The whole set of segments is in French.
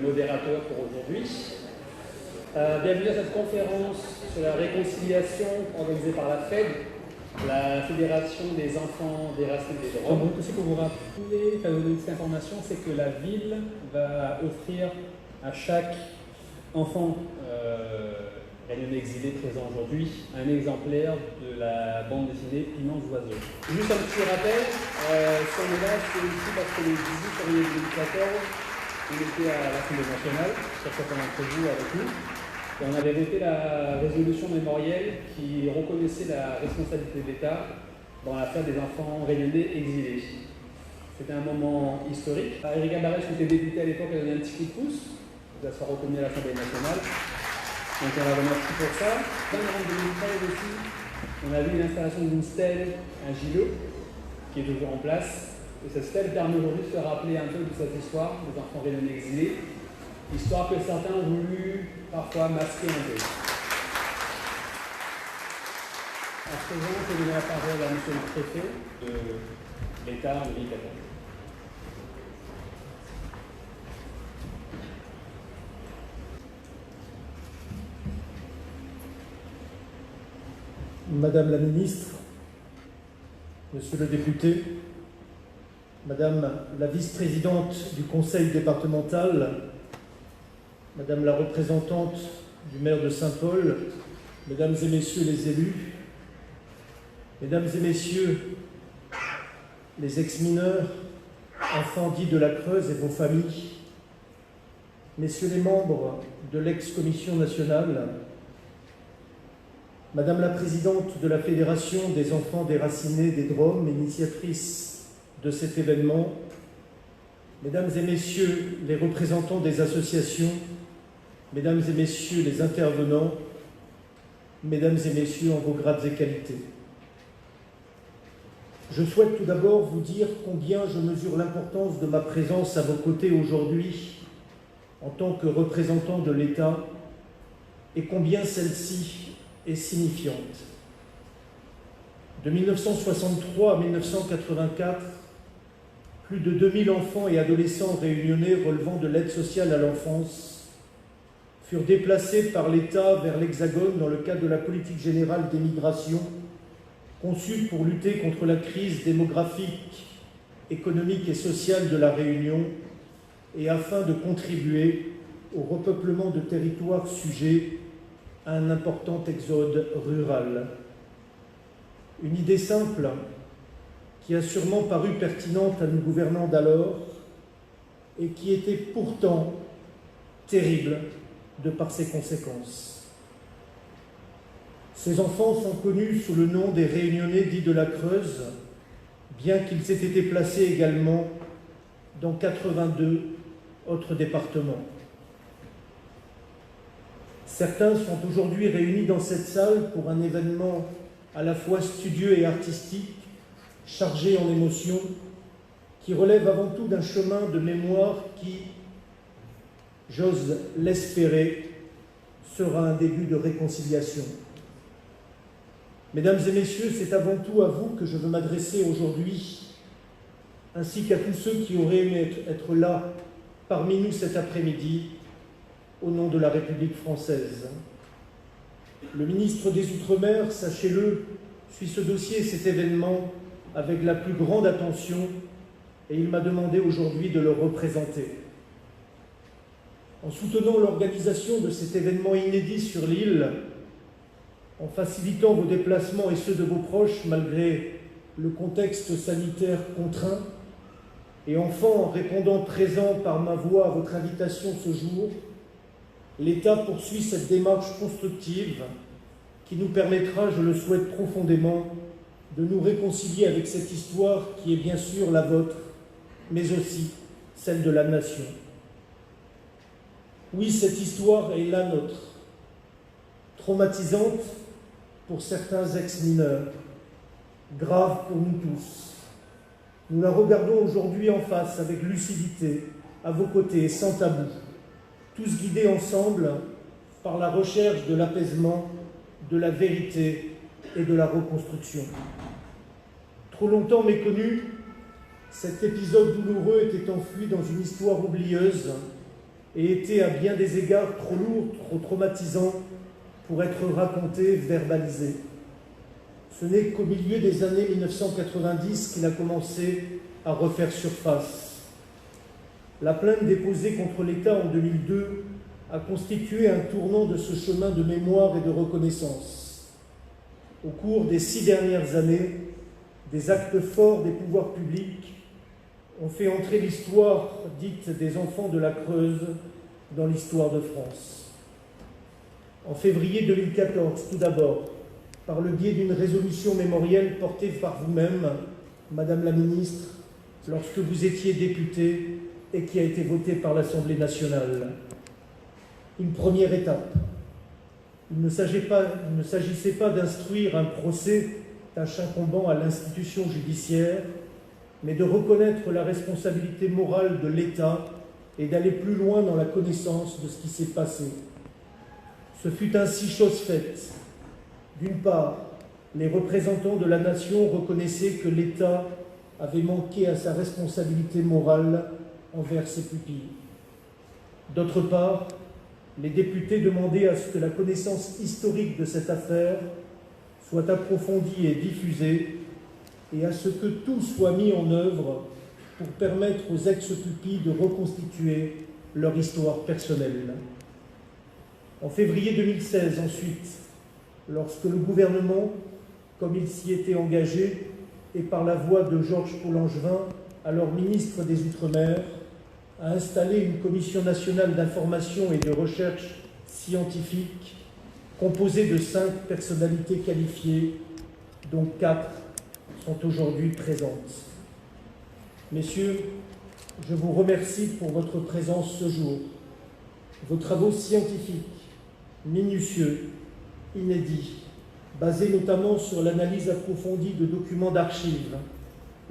modérateur pour aujourd'hui. Bienvenue à cette conférence sur la réconciliation organisée par la FED, la Fédération des enfants déracinés des Roms. Donc, aussi pour vous rappeler, faire donner cette information, c'est que la ville va offrir à chaque enfant réunionnais exilé présent aujourd'hui un exemplaire de la bande dessinée Immense Oiseau. Juste un petit rappel, si on est là, c'est aussi parce que le 18 février 2014, on était à l'Assemblée nationale, certains d'entre vous avec nous, et on avait voté la résolution mémorielle qui reconnaissait la responsabilité de l'État dans l'affaire des enfants réunionnais exilés. C'était un moment historique. Erika Barèche, qui était députée à l'époque, a donné un petit coup de pouce, ça sera reconnu à l'Assemblée nationale. Donc on la remercie pour ça. Dans le 2013 aussi, on a vu l'installation d'une stèle, un gilet, qui est toujours en place. Et cette stèle permet aujourd'hui de se rappeler un peu de cette histoire des enfants réunionnais exilés, histoire que certains ont voulu parfois masquer un peu. À présent, je vais donner la parole à M. le préfet de l'État de l'île Catherine. Madame la ministre, Monsieur le député, Madame la vice-présidente du conseil départemental, Madame la représentante du maire de Saint-Paul, Mesdames et Messieurs les élus, Mesdames et Messieurs les ex-mineurs, enfants dits de la Creuse et vos familles, Messieurs les membres de l'ex-commission nationale, Madame la présidente de la Fédération des enfants déracinés des Drômes, initiatrice de cet événement, Mesdames et Messieurs les représentants des associations, Mesdames et Messieurs les intervenants, Mesdames et Messieurs en vos grades et qualités. Je souhaite tout d'abord vous dire combien je mesure l'importance de ma présence à vos côtés aujourd'hui en tant que représentant de l'État et combien celle-ci est signifiante. De 1963 à 1984, plus de 2000 enfants et adolescents réunionnais relevant de l'aide sociale à l'enfance furent déplacés par l'État vers l'Hexagone dans le cadre de la politique générale d'émigration conçue pour lutter contre la crise démographique, économique et sociale de la Réunion et afin de contribuer au repeuplement de territoires sujets à un important exode rural. Une idée simple qui a sûrement paru pertinente à nos gouvernants d'alors et qui était pourtant terrible de par ses conséquences. Ces enfants sont connus sous le nom des Réunionnais dits de la Creuse, bien qu'ils aient été placés également dans 82 autres départements. Certains sont aujourd'hui réunis dans cette salle pour un événement à la fois studieux et artistique, chargé en émotions, qui relève avant tout d'un chemin de mémoire qui, j'ose l'espérer, sera un début de réconciliation. Mesdames et messieurs, c'est avant tout à vous que je veux m'adresser aujourd'hui, ainsi qu'à tous ceux qui auraient aimé être là parmi nous cet après-midi, au nom de la République française. Le ministre des Outre-mer, sachez-le, suit ce dossier et cet événement avec la plus grande attention et il m'a demandé aujourd'hui de le représenter. En soutenant l'organisation de cet événement inédit sur l'île, en facilitant vos déplacements et ceux de vos proches malgré le contexte sanitaire contraint, et enfin en répondant présent par ma voix à votre invitation ce jour, l'État poursuit cette démarche constructive qui nous permettra, je le souhaite profondément, de nous réconcilier avec cette histoire qui est bien sûr la vôtre, mais aussi celle de la nation. Oui, cette histoire est la nôtre, traumatisante pour certains ex-mineurs, grave pour nous tous. Nous la regardons aujourd'hui en face avec lucidité, à vos côtés et sans tabou, tous guidés ensemble par la recherche de l'apaisement, de la vérité et de la reconstruction. Trop longtemps méconnu, cet épisode douloureux était enfui dans une histoire oublieuse et était à bien des égards trop lourd, trop traumatisant pour être raconté, verbalisé. Ce n'est qu'au milieu des années 1990 qu'il a commencé à refaire surface. La plainte déposée contre l'État en 2002 a constitué un tournant de ce chemin de mémoire et de reconnaissance. Au cours des 6 dernières années, des actes forts des pouvoirs publics ont fait entrer l'histoire dite des enfants de la Creuse dans l'histoire de France. En février 2014, tout d'abord, par le biais d'une résolution mémorielle portée par vous-même, Madame la Ministre, lorsque vous étiez députée et qui a été votée par l'Assemblée nationale. Une première étape. Il ne s'agissait pas d'instruire un procès, tâche incombant à l'institution judiciaire, mais de reconnaître la responsabilité morale de l'État et d'aller plus loin dans la connaissance de ce qui s'est passé. Ce fut ainsi chose faite. D'une part, les représentants de la nation reconnaissaient que l'État avait manqué à sa responsabilité morale envers ses pupilles. D'autre part, les députés demandaient à ce que la connaissance historique de cette affaire soit approfondie et diffusée et à ce que tout soit mis en œuvre pour permettre aux ex-pupilles de reconstituer leur histoire personnelle. En février 2016, ensuite, lorsque le gouvernement, comme il s'y était engagé, et par la voix de Georges Paul-Langevin, alors ministre des Outre-mer, a installé une commission nationale d'information et de recherche scientifique composée de 5 personnalités qualifiées, dont 4 sont aujourd'hui présentes. Messieurs, je vous remercie pour votre présence ce jour. Vos travaux scientifiques, minutieux, inédits, basés notamment sur l'analyse approfondie de documents d'archives,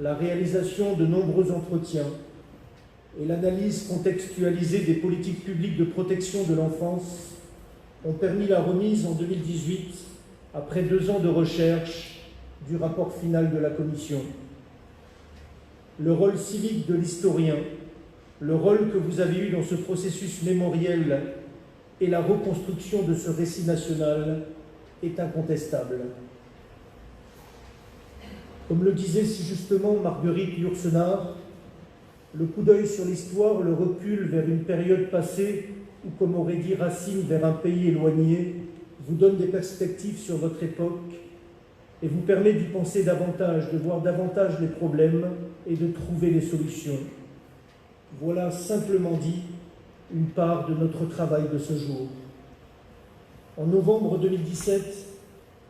la réalisation de nombreux entretiens et l'analyse contextualisée des politiques publiques de protection de l'enfance ont permis la remise en 2018, après 2 ans de recherche, du rapport final de la Commission. Le rôle civique de l'historien, le rôle que vous avez eu dans ce processus mémoriel et la reconstruction de ce récit national est incontestable. Comme le disait si justement Marguerite Yourcenar, le coup d'œil sur l'histoire, le recul vers une période passée ou, comme aurait dit Racine, vers un pays éloigné, vous donne des perspectives sur votre époque et vous permet d'y penser davantage, de voir davantage les problèmes et de trouver les solutions. Voilà, simplement dit, une part de notre travail de ce jour. En novembre 2017,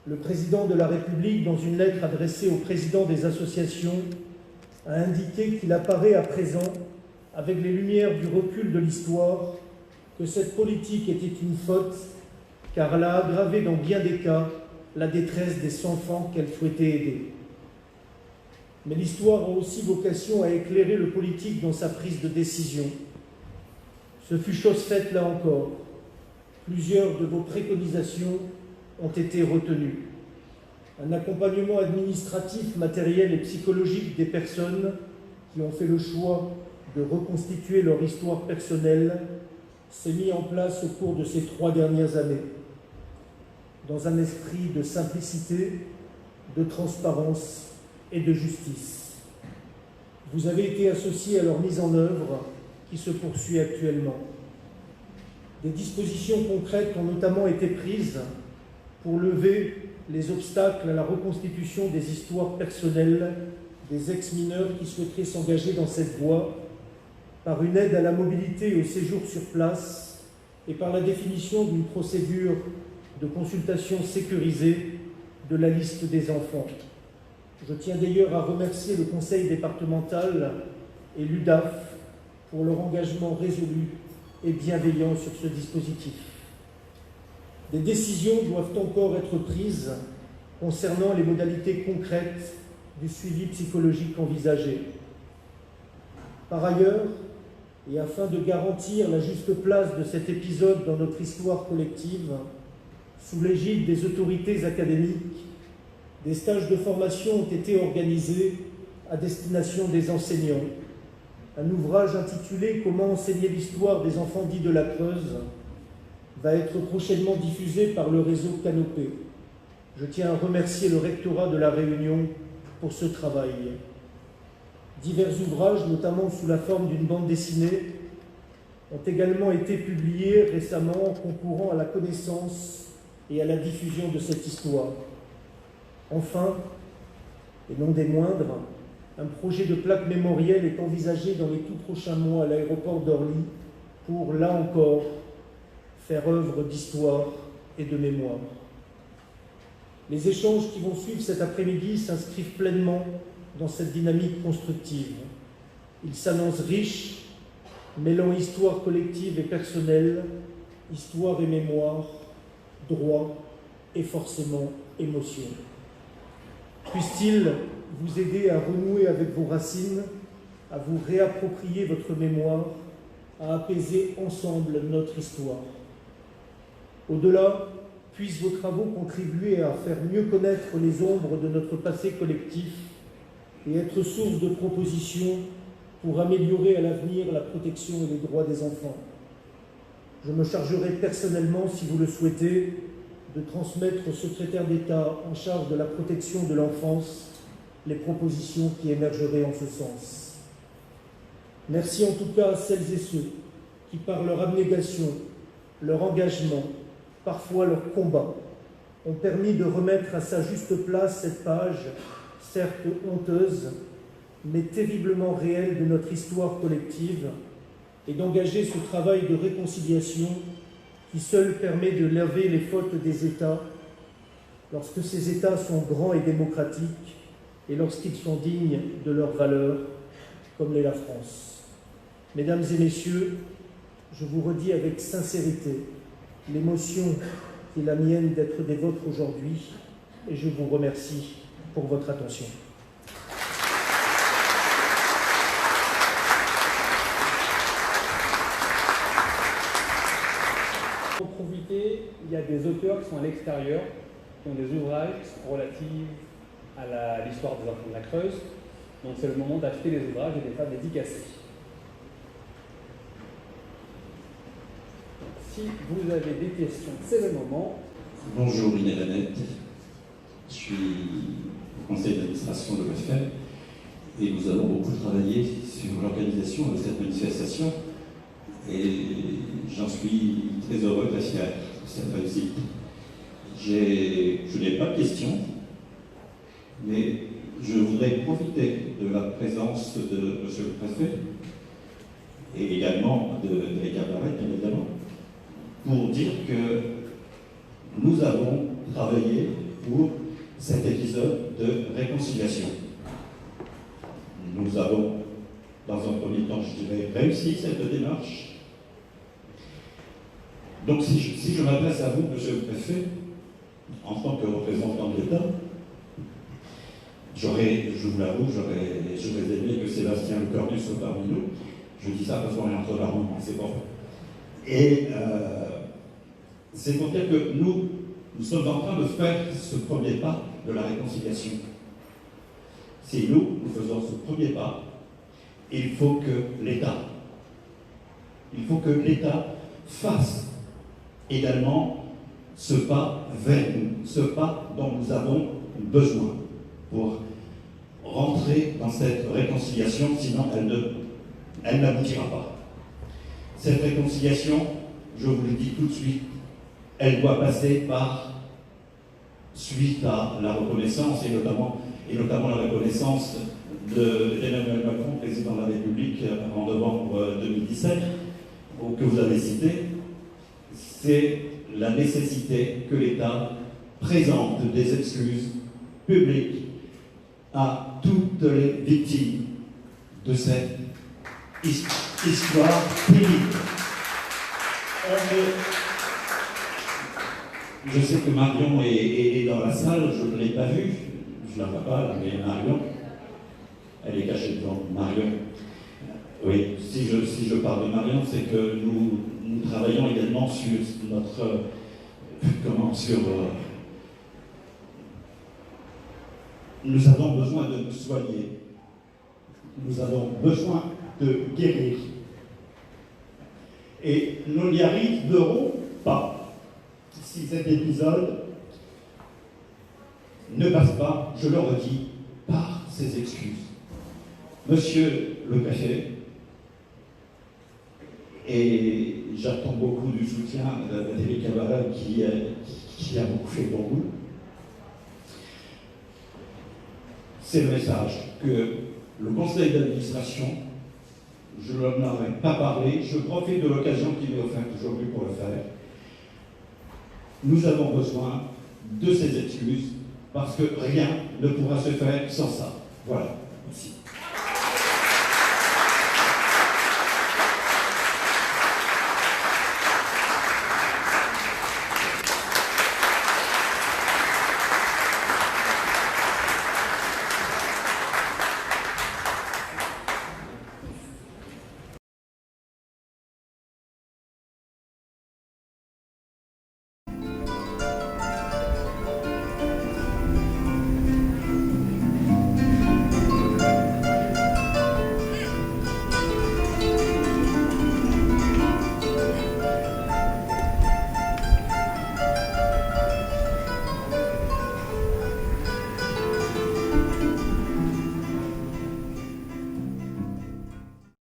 le président de la République, dans une lettre adressée au président des associations, a indiqué qu'il apparaît à présent, avec les lumières du recul de l'histoire, que cette politique était une faute, car elle a aggravé dans bien des cas la détresse des enfants qu'elle souhaitait aider. Mais l'histoire a aussi vocation à éclairer le politique dans sa prise de décision. Ce fut chose faite là encore. Plusieurs de vos préconisations ont été retenues. Un accompagnement administratif, matériel et psychologique des personnes qui ont fait le choix de reconstituer leur histoire personnelle s'est mis en place au cours de ces 3 dernières années, dans un esprit de simplicité, de transparence et de justice. Vous avez été associés à leur mise en œuvre qui se poursuit actuellement. Des dispositions concrètes ont notamment été prises pour lever les obstacles à la reconstitution des histoires personnelles des ex-mineurs qui souhaiteraient s'engager dans cette voie, par une aide à la mobilité et au séjour sur place et par la définition d'une procédure de consultation sécurisée de la liste des enfants. Je tiens d'ailleurs à remercier le Conseil départemental et l'UDAF pour leur engagement résolu et bienveillant sur ce dispositif. Des décisions doivent encore être prises concernant les modalités concrètes du suivi psychologique envisagé. Par ailleurs, et afin de garantir la juste place de cet épisode dans notre histoire collective, sous l'égide des autorités académiques, des stages de formation ont été organisés à destination des enseignants. Un ouvrage intitulé « Comment enseigner l'histoire des enfants dits de la Creuse » va être prochainement diffusé par le réseau Canopé. Je tiens à remercier le rectorat de La Réunion pour ce travail. Divers ouvrages, notamment sous la forme d'une bande dessinée, ont également été publiés récemment, concourant à la connaissance et à la diffusion de cette histoire. Enfin, et non des moindres, un projet de plaque mémorielle est envisagé dans les tout prochains mois à l'aéroport d'Orly pour, là encore, faire œuvre d'histoire et de mémoire. Les échanges qui vont suivre cet après-midi s'inscrivent pleinement dans cette dynamique constructive. Ils s'annoncent riches, mêlant histoire collective et personnelle, histoire et mémoire, droit et forcément émotion. Puisse-t-il vous aider à renouer avec vos racines, à vous réapproprier votre mémoire, à apaiser ensemble notre histoire. Au-delà, puissent vos travaux contribuer à faire mieux connaître les ombres de notre passé collectif et être source de propositions pour améliorer à l'avenir la protection et les droits des enfants. Je me chargerai personnellement, si vous le souhaitez, de transmettre au secrétaire d'État en charge de la protection de l'enfance les propositions qui émergeraient en ce sens. Merci en tout cas à celles et ceux qui, par leur abnégation, leur engagement, parfois leur combat, ont permis de remettre à sa juste place cette page, certes honteuse, mais terriblement réelle de notre histoire collective, et d'engager ce travail de réconciliation qui seul permet de laver les fautes des États lorsque ces États sont grands et démocratiques et lorsqu'ils sont dignes de leurs valeurs, comme l'est la France. Mesdames et messieurs, je vous redis avec sincérité l'émotion qui est la mienne d'être des vôtres aujourd'hui, et je vous remercie pour votre attention. En profiter, il y a des auteurs qui sont à l'extérieur, qui ont des ouvrages qui sont relatifs à l'histoire des enfants de la Creuse. Donc c'est le moment d'acheter les ouvrages et de les faire dédicacer. Si vous avez des questions, c'est le moment. Bonjour Inès Lanette, je suis au conseil d'administration de l'EFM et nous avons beaucoup travaillé sur l'organisation de cette manifestation et j'en suis très heureux, très fier de cette réussite. Je n'ai pas de questions, mais je voudrais profiter de la présence de M. le Préfet et également de Ricard Barrette, bien évidemment, pour dire que nous avons travaillé pour cet épisode de réconciliation. Nous avons, dans un premier temps, je dirais, réussi cette démarche. Donc si je m'adresse à vous, Monsieur le Préfet, en tant que représentant de l'État, je vous l'avoue, j'aurais aimé que Sébastien Lecornu soit parmi nous. Je dis ça parce qu'on est entre Normands, c'est bon. Et c'est pour dire que nous sommes en train de faire ce premier pas de la réconciliation. Si nous faisons ce premier pas, il faut que l'État fasse également ce pas vers nous, ce pas dont nous avons besoin pour rentrer dans cette réconciliation, sinon elle n'aboutira pas. Cette réconciliation, je vous le dis tout de suite, elle doit passer par, suite à la reconnaissance, et notamment la reconnaissance d'Emmanuel Macron, président de la République, en novembre 2017, que vous avez cité, c'est la nécessité que l'État présente des excuses publiques à toutes les victimes de cette histoire terrible. Je sais que Marion est dans la salle, je ne l'ai pas vue, je ne la vois pas, là, mais Marion, elle est cachée devant. Marion, oui, si je parle de Marion, c'est que nous travaillons également sur notre, nous avons besoin de nous soigner, nous avons besoin de guérir. Et nous n'y arriverons pas si cet épisode ne passe pas, je le redis, par ces excuses. Monsieur le préfet, et j'attends beaucoup du soutien de Valérie Cavara qui a beaucoup fait bon boulot. C'est le message que le conseil d'administration, je n'en ai pas parlé, je profite de l'occasion qui m'est offerte aujourd'hui pour le faire. Nous avons besoin de ces excuses parce que rien ne pourra se faire sans ça. Voilà. Merci.